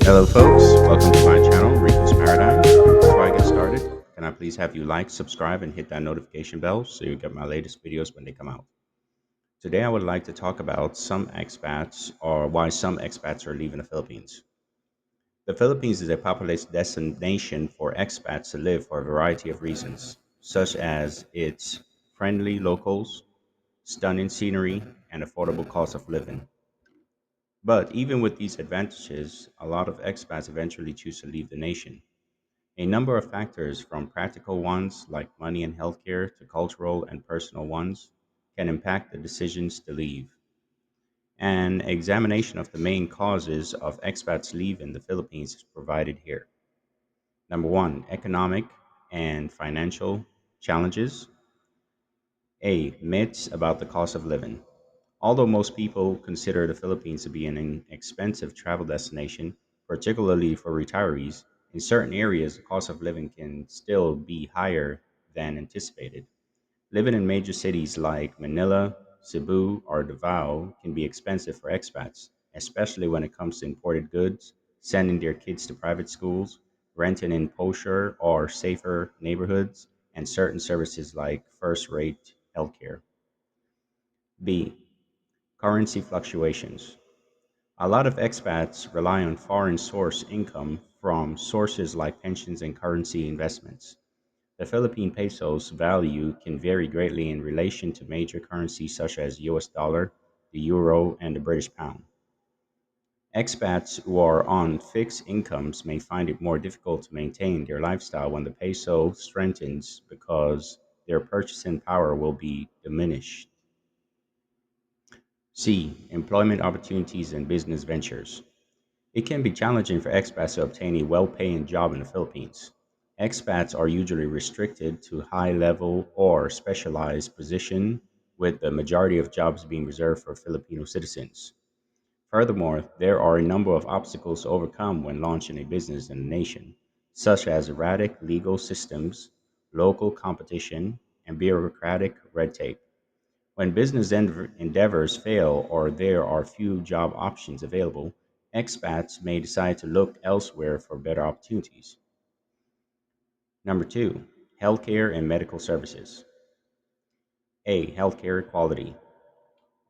Hello, folks. Welcome to my channel, Rico's Paradigm. Before I get started, can I please have you like, subscribe, and hit that notification bell so you get my latest videos when they come out? Today, I would like to talk about some expats or why some expats are leaving the Philippines. The Philippines is a populous destination for expats to live for a variety of reasons, such as its friendly locals, stunning scenery, and affordable cost of living. But even with these advantages, a lot of expats eventually choose to leave the nation. A number of factors, from practical ones like money and healthcare to cultural and personal ones, can impact the decisions to leave. An examination of the main causes of expats leaving the Philippines is provided here. Number one, economic and financial challenges. A. Myths about the cost of living. Although most people consider the Philippines to be an inexpensive travel destination, particularly for retirees, in certain areas the cost of living can still be higher than anticipated. Living in major cities like Manila, Cebu, or Davao can be expensive for expats, especially when it comes to imported goods, sending their kids to private schools, renting in posher or safer neighborhoods, and certain services like first rate healthcare. B. Currency fluctuations. A lot of expats rely on foreign source income from sources like pensions and currency investments. The Philippine peso's value can vary greatly in relation to major currencies such as US dollar, the euro, and the British pound. Expats who are on fixed incomes may find it more difficult to maintain their lifestyle when the peso strengthens because their purchasing power will be diminished. C. Employment opportunities and business ventures. It can be challenging for expats to obtain a well paying job in the Philippines. Expats are usually restricted to high level or specialized positions, with the majority of jobs being reserved for Filipino citizens. Furthermore, there are a number of obstacles to overcome when launching a business in the nation, such as erratic legal systems, local competition, and bureaucratic red tape. When business endeavors fail or there are few job options available, expats may decide to look elsewhere for better opportunities. Number two, healthcare and medical services. A. Healthcare quality.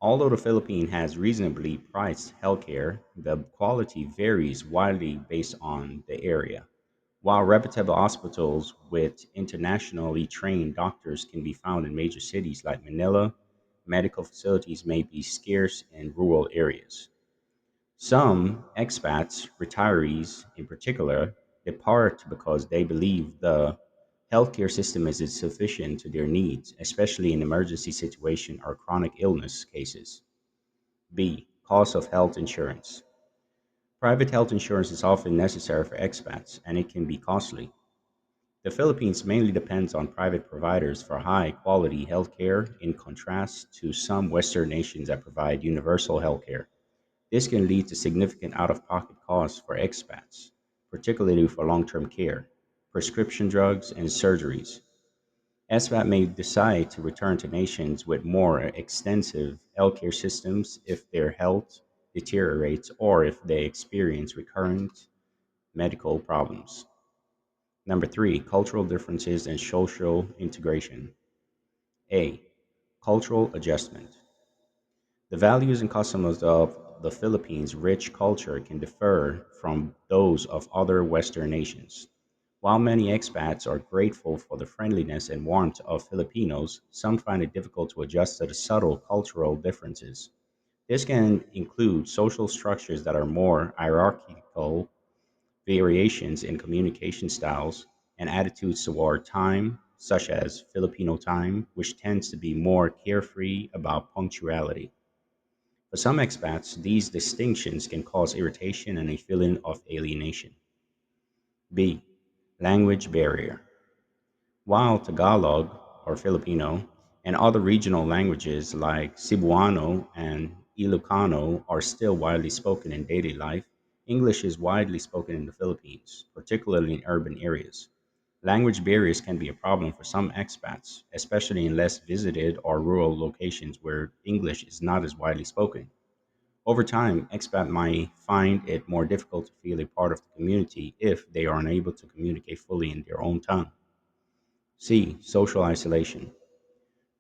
Although the Philippines has reasonably priced healthcare, the quality varies widely based on the area. While reputable hospitals with internationally trained doctors can be found in major cities like Manila, medical facilities may be scarce in rural areas. Some expats, retirees in particular, depart because they believe the healthcare system is insufficient to their needs, especially in emergency situation or chronic illness cases. B. Cost of health insurance. Private health insurance is often necessary for expats, and it can be costly. The Philippines mainly depends on private providers for high quality healthcare in contrast to some Western nations that provide universal healthcare. This can lead to significant out of pocket costs for expats, particularly for long term care, prescription drugs, and surgeries. Expat may decide to return to nations with more extensive healthcare systems if their health deteriorates or if they experience recurrent medical problems. Number three, cultural differences and social integration. A. Cultural adjustment. The values and customs of the Philippines' rich culture can differ from those of other Western nations. While many expats are grateful for the friendliness and warmth of Filipinos, some find it difficult to adjust to the subtle cultural differences. This can include social structures that are more hierarchical, variations in communication styles, and attitudes toward time, such as Filipino time, which tends to be more carefree about punctuality. For some expats, these distinctions can cause irritation and a feeling of alienation. B. Language barrier. While Tagalog, or Filipino, and other regional languages like Cebuano and Ilocano are still widely spoken in daily life, English is widely spoken in the Philippines, particularly in urban areas. Language barriers can be a problem for some expats, especially in less visited or rural locations where English is not as widely spoken. Over time, expat might find it more difficult to feel a part of the community if they are unable to communicate fully in their own tongue. C. Social isolation.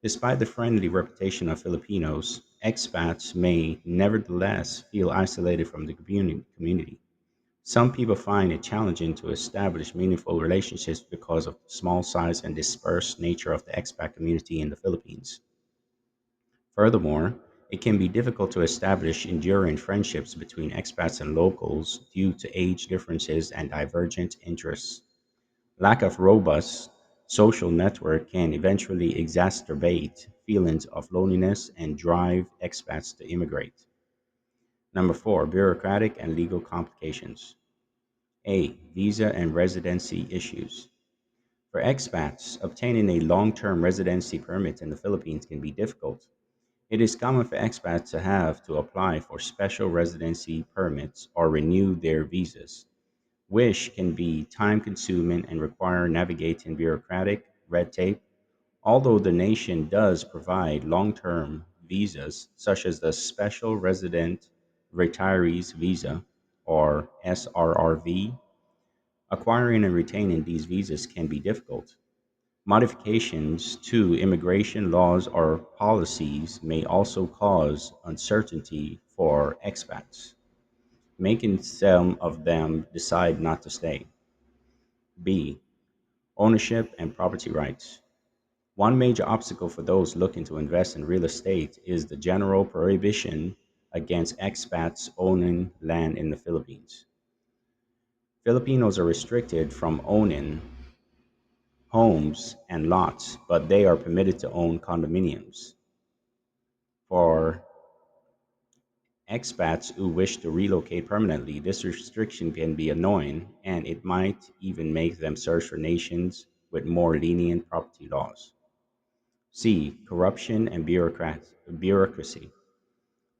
Despite the friendly reputation of Filipinos, expats may nevertheless feel isolated from the community. Some people find it challenging to establish meaningful relationships because of the small size and dispersed nature of the expat community in the Philippines. Furthermore, it can be difficult to establish enduring friendships between expats and locals due to age differences and divergent interests. Lack of robust social network can eventually exacerbate feelings of loneliness and drive expats to immigrate. Number four, bureaucratic and legal complications. A. Visa and residency issues. For expats, obtaining a long term residency permit in the Philippines can be difficult. It is common for expats to have to apply for special residency permits or renew their visas, which can be time consuming and require navigating bureaucratic red tape. Although the nation does provide long term visas, such as the Special Resident Retirees Visa or SRRV, acquiring and retaining these visas can be difficult. Modifications to immigration laws or policies may also cause uncertainty for expats, making some of them decide not to stay. B. Ownership and property rights. One major obstacle for those looking to invest in real estate is the general prohibition against expats owning land in the Philippines. Filipinos are restricted from owning homes and lots, but they are permitted to own condominiums. For expats who wish to relocate permanently, this restriction can be annoying and it might even make them search for nations with more lenient property laws. C. Corruption and bureaucracy.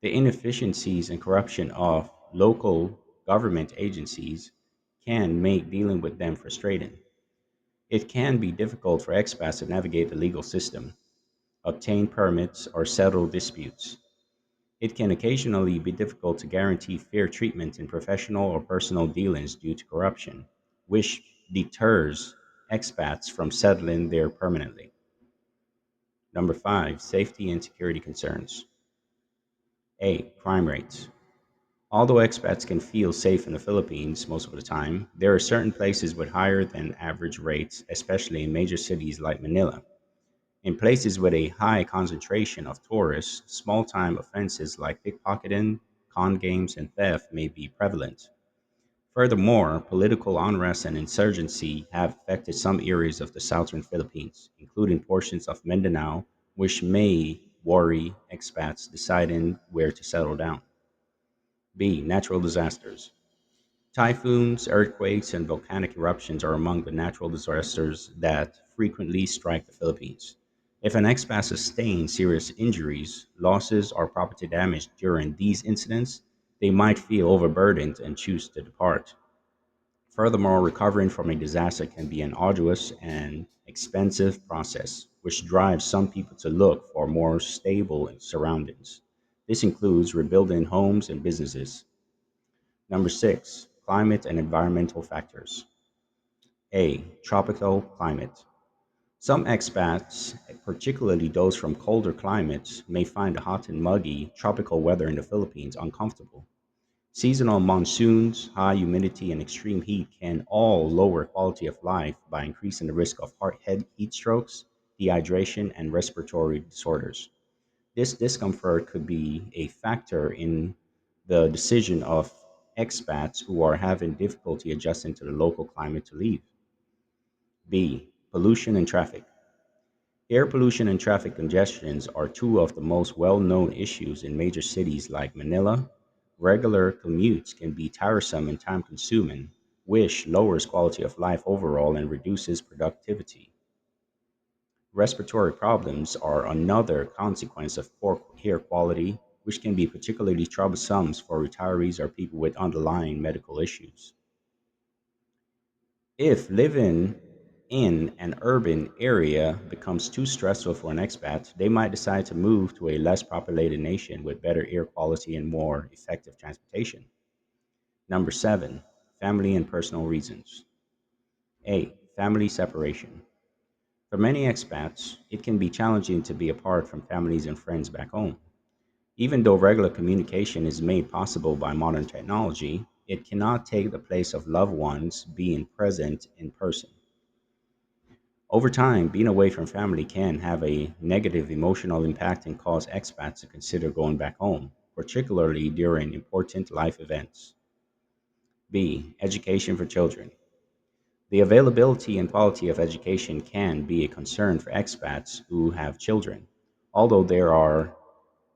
The inefficiencies and corruption of local government agencies can make dealing with them frustrating. It can be difficult for expats to navigate the legal system, obtain permits, or settle disputes. It can occasionally be difficult to guarantee fair treatment in professional or personal dealings due to corruption, which deters expats from settling there permanently. Number five, safety and security concerns. A. Crime rates. Although expats can feel safe in the Philippines most of the time, there are certain places with higher than average rates, especially in major cities like Manila. In places with a high concentration of tourists, small time offenses like pickpocketing, con games, and theft may be prevalent. Furthermore, political unrest and insurgency have affected some areas of the southern Philippines, including portions of Mindanao, which may worry expats deciding where to settle down. B. Natural disasters. Typhoons, earthquakes, and volcanic eruptions are among the natural disasters that frequently strike the Philippines. If an expat sustains serious injuries, losses, or property damage during these incidents, they might feel overburdened and choose to depart. Furthermore, recovering from a disaster can be an arduous and expensive process, which drives some people to look for more stable surroundings. This includes rebuilding homes and businesses. Number six, climate and environmental factors. A. Tropical climate. Some expats, particularly those from colder climates, may find the hot and muggy tropical weather in the Philippines uncomfortable. Seasonal monsoons, high humidity, and extreme heat can all lower quality of life by increasing the risk of heat strokes, dehydration, and respiratory disorders. This discomfort could be a factor in the decision of expats who are having difficulty adjusting to the local climate to leave. B. Pollution and traffic. Air pollution and traffic congestions are two of the most well known issues in major cities like Manila. Regular commutes can be tiresome and time consuming, which lowers quality of life overall and reduces productivity. Respiratory problems are another consequence of poor air quality, which can be particularly troublesome for retirees or people with underlying medical issues. If living in an urban area becomes too stressful for an expat, they might decide to move to a less populated nation with better air quality and more effective transportation. Number seven, family and personal reasons. A. Family separation. For many expats, it can be challenging to be apart from families and friends back home. Even though regular communication is made possible by modern technology, it cannot take the place of loved ones being present in person. Over time, being away from family can have a negative emotional impact and cause expats to consider going back home, particularly during important life events. B. Education for children. The availability and quality of education can be a concern for expats who have children. Although there are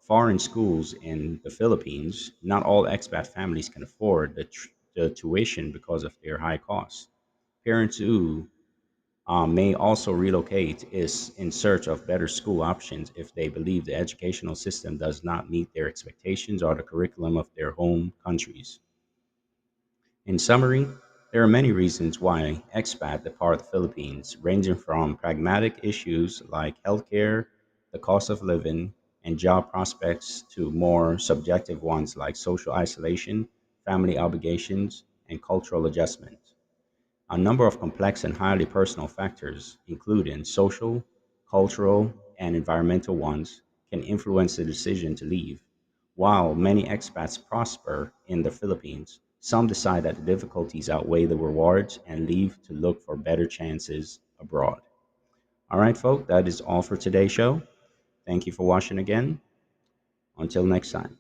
foreign schools in the Philippines, not all expat families can afford the tuition because of their high costs. Parents who may also relocate is in search of better school options if they believe the educational system does not meet their expectations or the curriculum of their home countries. In summary, there are many reasons why expat depart the Philippines, ranging from pragmatic issues like healthcare, the cost of living, and job prospects to more subjective ones like social isolation, family obligations, and cultural adjustment. A number of complex and highly personal factors, including social, cultural, and environmental ones, can influence the decision to leave. While many expats prosper in the Philippines, some decide that the difficulties outweigh the rewards and leave to look for better chances abroad. All right, folks, that is all for today's show. Thank you for watching again. Until next time.